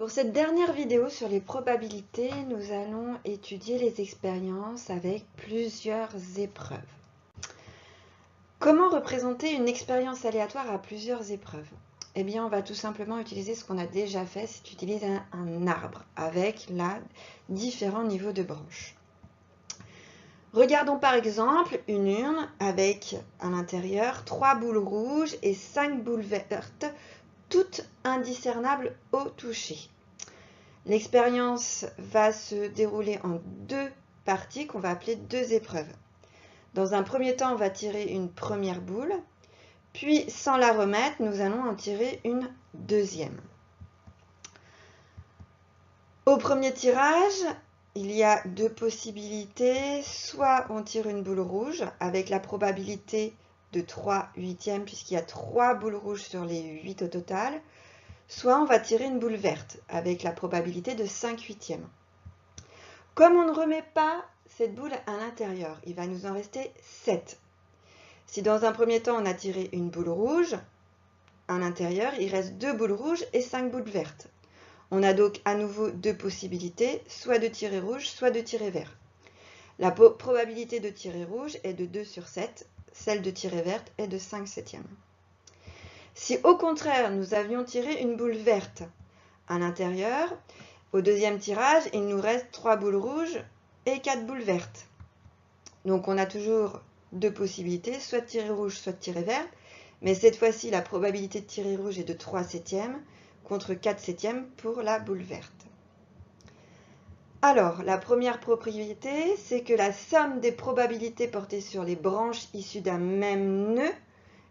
Pour cette dernière vidéo sur les probabilités, nous allons étudier les expériences avec plusieurs épreuves. Comment représenter une expérience aléatoire à plusieurs épreuves? Eh bien, on va tout simplement utiliser ce qu'on a déjà fait, c'est utiliser un arbre avec différents niveaux de branches. Regardons par exemple une urne avec à l'intérieur 3 boules rouges et 5 boules vertes, toutes indiscernables au toucher. L'expérience va se dérouler en deux parties qu'on va appeler deux épreuves. Dans un premier temps, on va tirer une première boule, puis sans la remettre, nous allons en tirer une deuxième. Au premier tirage, il y a deux possibilités. Soit on tire une boule rouge avec la probabilité de 3/8, puisqu'il y a 3 boules rouges sur les 8 au total. Soit on va tirer une boule verte avec la probabilité de 5/8. Comme on ne remet pas cette boule à l'intérieur, il va nous en rester 7. Si dans un premier temps on a tiré une boule rouge, à l'intérieur il reste 2 boules rouges et 5 boules vertes. On a donc à nouveau deux possibilités, soit de tirer rouge, soit de tirer vert. La probabilité de tirer rouge est de 2 sur 7, celle de tirer verte est de 5/7. Si au contraire nous avions tiré une boule verte à l'intérieur, au deuxième tirage, il nous reste 3 boules rouges et 4 boules vertes. Donc on a toujours deux possibilités, soit de tirer rouge, soit de tirer vert. Mais cette fois-ci, la probabilité de tirer rouge est de 3/7 contre 4/7 pour la boule verte. Alors, la première propriété, c'est que la somme des probabilités portées sur les branches issues d'un même nœud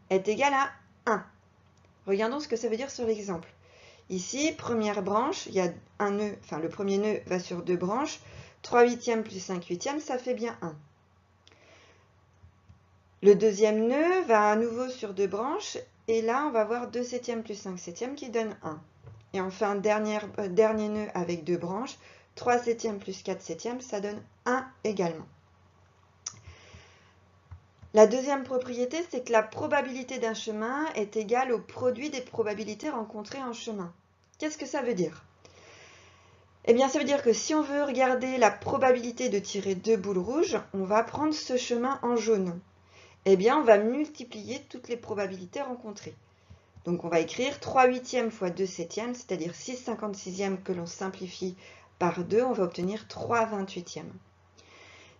est égale à 1. Regardons ce que ça veut dire sur l'exemple. Ici, première branche, il y a un nœud, enfin le premier nœud va sur deux branches. 3/8 plus 5/8, ça fait bien 1. Le deuxième nœud va à nouveau sur deux branches, et là on va avoir 2/7 plus 5/7 qui donne 1. Et enfin, dernier nœud avec deux branches, 3/7 plus 4/7, ça donne 1 également. La deuxième propriété, c'est que la probabilité d'un chemin est égale au produit des probabilités rencontrées en chemin. Qu'est-ce que ça veut dire? Eh bien, ça veut dire que si on veut regarder la probabilité de tirer deux boules rouges, on va prendre ce chemin en jaune. Eh bien, on va multiplier toutes les probabilités rencontrées. Donc, on va écrire 3/8 fois 2/7, c'est-à-dire 6/56 que l'on simplifie par 2, on va obtenir 3/28.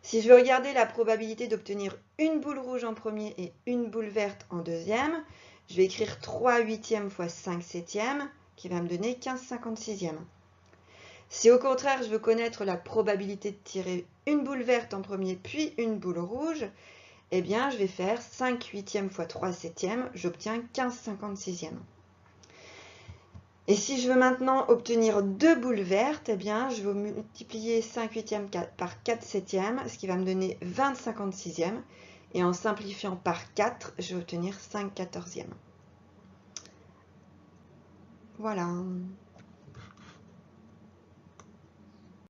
Si je veux regarder la probabilité d'obtenir une boule rouge en premier et une boule verte en deuxième, je vais écrire 3/8 fois 5/7 qui va me donner 15/56. Si au contraire je veux connaître la probabilité de tirer une boule verte en premier puis une boule rouge, eh bien je vais faire 5/8 fois 3/7, j'obtiens 15/56. Et si je veux maintenant obtenir deux boules vertes, eh bien je vais multiplier 5/8 par 4/7, ce qui va me donner 20/56. Et en simplifiant par 4, je vais obtenir 5/14. Voilà.